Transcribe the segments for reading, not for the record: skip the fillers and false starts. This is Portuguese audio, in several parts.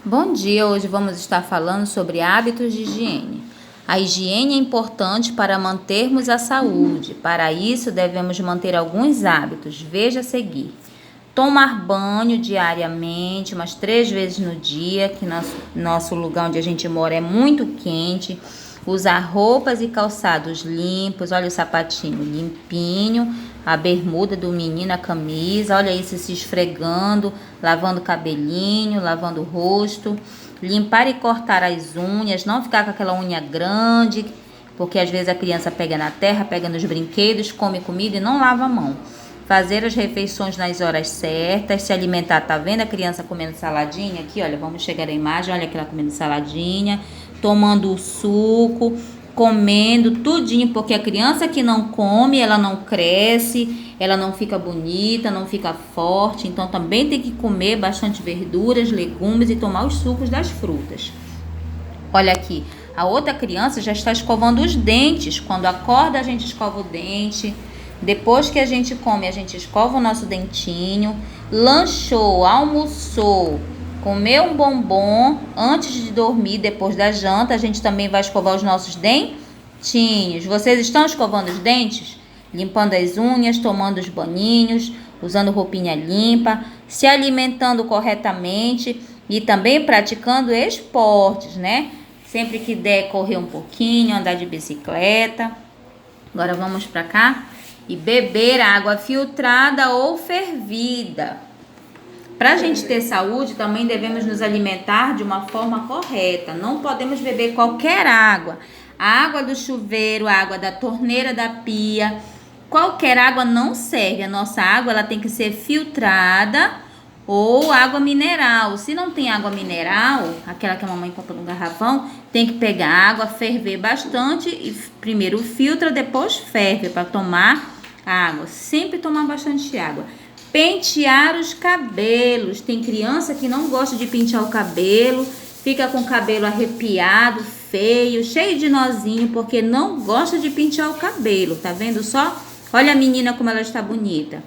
Bom dia, hoje vamos estar falando sobre hábitos de higiene. A higiene é importante para mantermos a saúde. Para isso, devemos manter alguns hábitos. Veja a seguir. Tomar banho diariamente, umas 3 vezes no dia, que nosso lugar onde a gente mora é muito quente. Usar roupas e calçados limpos, olha o sapatinho limpinho, a bermuda do menino, a camisa, olha isso se esfregando, lavando o cabelinho, lavando o rosto. Limpar e cortar as unhas, não ficar com aquela unha grande, porque às vezes a criança pega na terra, pega nos brinquedos, come comida e não lava a mão. Fazer as refeições nas horas certas, se alimentar, tá vendo a criança comendo saladinha? Aqui, olha, vamos chegar à imagem, olha que ela comendo saladinha, tomando o suco, comendo tudinho, porque a criança que não come, ela não cresce, ela não fica bonita, não fica forte, então também tem que comer bastante verduras, legumes e tomar os sucos das frutas. Olha aqui, a outra criança já está escovando os dentes, quando acorda a gente escova o dente. Depois que a gente come, a gente escova o nosso dentinho, lanchou, almoçou, comeu um bombom antes de dormir, depois da janta, a gente também vai escovar os nossos dentinhos. Vocês estão escovando os dentes? Limpando as unhas, tomando os banhinhos, usando roupinha limpa, se alimentando corretamente e também praticando esportes, né? Sempre que der, correr um pouquinho, andar de bicicleta. Agora vamos para cá. E beber água filtrada ou fervida. Para a gente ter saúde, também devemos nos alimentar de uma forma correta. Não podemos beber qualquer água. A água do chuveiro, a água da torneira da pia, qualquer água não serve. A nossa água ela tem que ser filtrada ou água mineral. Se não tem água mineral, aquela que a mamãe compra no garrafão, tem que pegar água, ferver bastante e primeiro filtra, depois ferve para tomar água. Sempre tomar bastante água. Pentear os cabelos. Tem criança que não gosta de pentear o cabelo, fica com o cabelo arrepiado, feio, cheio de nozinho, porque não gosta de pentear o cabelo. Tá vendo só? Olha a menina como ela está bonita.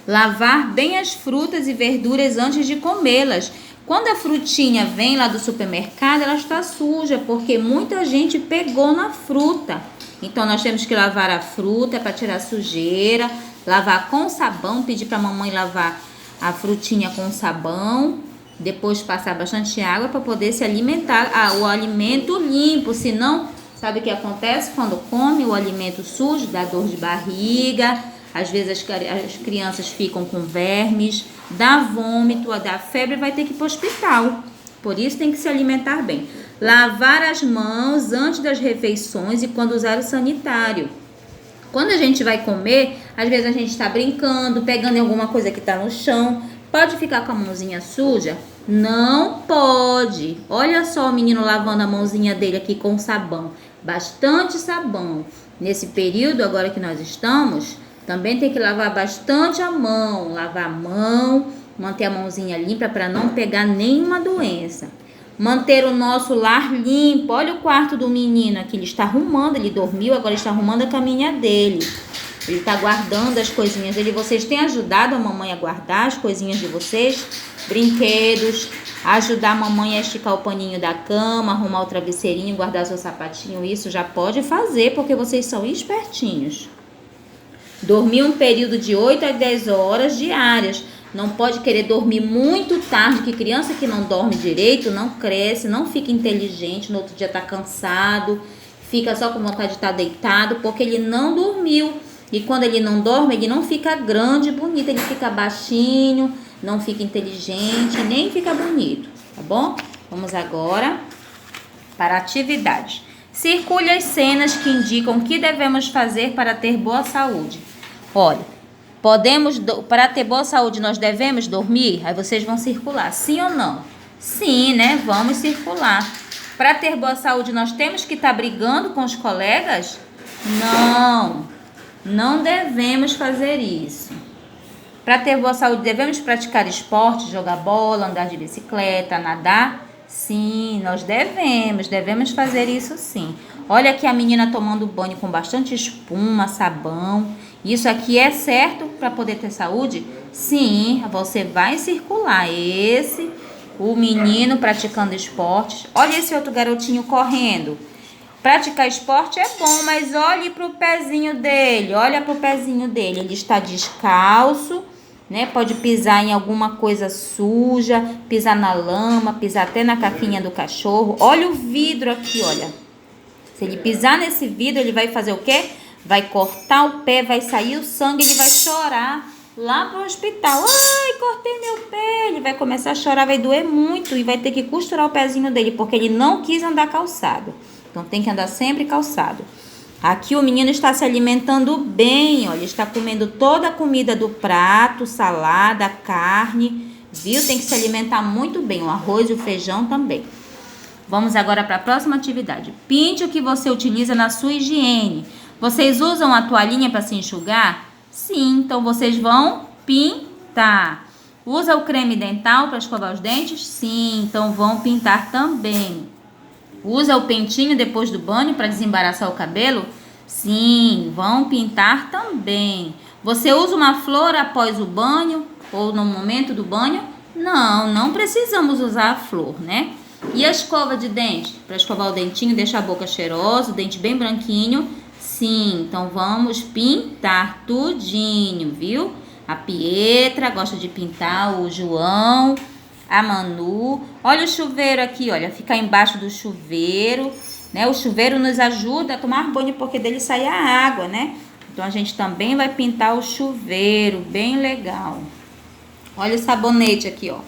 Lavar bem as frutas e verduras antes de comê-las. Quando a frutinha vem lá do supermercado, ela está suja, porque muita gente pegou na fruta. Então, nós temos que lavar a fruta para tirar a sujeira, lavar com sabão, pedir para a mamãe lavar a frutinha com sabão, depois passar bastante água para poder se alimentar. O alimento limpo, senão, sabe o que acontece quando come o alimento sujo? Dá dor de barriga, às vezes as crianças ficam com vermes, dá vômito, dá febre, vai ter que ir para o hospital. Por isso tem que se alimentar bem. Lavar as mãos antes das refeições e quando usar o sanitário. Quando a gente vai comer, às vezes a gente está brincando, pegando em alguma coisa que está no chão. Pode ficar com a mãozinha suja? Não pode. Olha só o menino lavando a mãozinha dele aqui com sabão. Bastante sabão. Nesse período agora que nós estamos, também tem que lavar bastante a mão. Lavar a mão, manter a mãozinha limpa para não pegar nenhuma doença. Manter o nosso lar limpo. Olha o quarto do menino aqui, ele está arrumando, ele dormiu, agora está arrumando a caminha dele. Ele está guardando as coisinhas dele. Vocês têm ajudado a mamãe a guardar as coisinhas de vocês? Brinquedos, ajudar a mamãe a esticar o paninho da cama, arrumar o travesseirinho, guardar seu sapatinho. Isso já pode fazer, porque vocês são espertinhos. Dormir um período de 8 a 10 horas diárias. Não pode querer dormir muito tarde, que criança que não dorme direito não cresce, não fica inteligente, no outro dia está cansado, fica só com vontade de estar deitado, porque ele não dormiu. E quando ele não dorme, ele não fica grande e bonito, ele fica baixinho, não fica inteligente, nem fica bonito, tá bom? Vamos agora para a atividade. Circule as cenas que indicam o que devemos fazer para ter boa saúde. Olha, para ter boa saúde, nós devemos dormir? Aí vocês vão circular, sim ou não? Sim, né? Vamos circular. Para ter boa saúde, nós temos que estar brigando com os colegas? Não, não devemos fazer isso. Para ter boa saúde, devemos praticar esporte, jogar bola, andar de bicicleta, nadar? Sim, nós devemos fazer isso sim. Olha aqui a menina tomando banho com bastante espuma, sabão. Isso aqui é certo para poder ter saúde? Sim, você vai circular. Esse O menino praticando esportes. Olha esse outro garotinho correndo. Praticar esporte é bom, mas olhe para o pezinho dele. Olha para o pezinho dele. Ele está descalço, né? Pode pisar em alguma coisa suja, pisar na lama, pisar até na caquinha do cachorro. Olha o vidro aqui, olha. Se ele pisar nesse vidro, ele vai fazer o quê? Vai cortar o pé, vai sair o sangue, ele vai chorar lá pro hospital. Ai, cortei meu pé. Ele vai começar a chorar, vai doer muito e vai ter que costurar o pezinho dele, porque ele não quis andar calçado. Então tem que andar sempre calçado. Aqui o menino está se alimentando bem, olha, está comendo toda a comida do prato, salada, carne, viu? Tem que se alimentar muito bem, o arroz e o feijão também. Vamos agora para a próxima atividade. Pinte o que você utiliza na sua higiene. Vocês usam a toalhinha para se enxugar? Sim, então vocês vão pintar. Usa o creme dental para escovar os dentes? Sim, então vão pintar também. Usa o pentinho depois do banho para desembaraçar o cabelo? Sim, vão pintar também. Você usa uma flor após o banho ou no momento do banho? Não, não precisamos usar a flor, né? E a escova de dente? Para escovar o dentinho, deixar a boca cheirosa, o dente bem branquinho? Sim, então vamos pintar tudinho, viu? A Pietra gosta de pintar, o João, a Manu. Olha o chuveiro aqui, olha, fica embaixo do chuveiro, né? O chuveiro nos ajuda a tomar banho porque dele sai a água, né? Então a gente também vai pintar o chuveiro, bem legal. Olha o sabonete aqui, ó.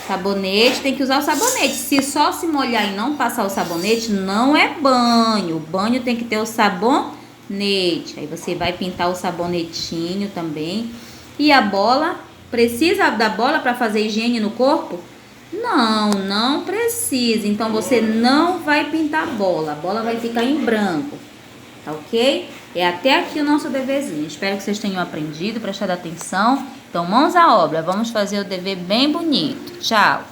Sabonete, tem que usar o sabonete. Se só se molhar e não passar o sabonete, não é banho. O banho tem que ter o sabonete. Aí você vai pintar o sabonetinho também. E a bola? Precisa da bola para fazer higiene no corpo? Não, não precisa. Então você não vai pintar a bola. A bola vai ficar em branco. Tá ok? É até aqui o nosso deverzinho. Espero que vocês tenham aprendido, prestado atenção. Então, mãos à obra. Vamos fazer o dever bem bonito. Tchau!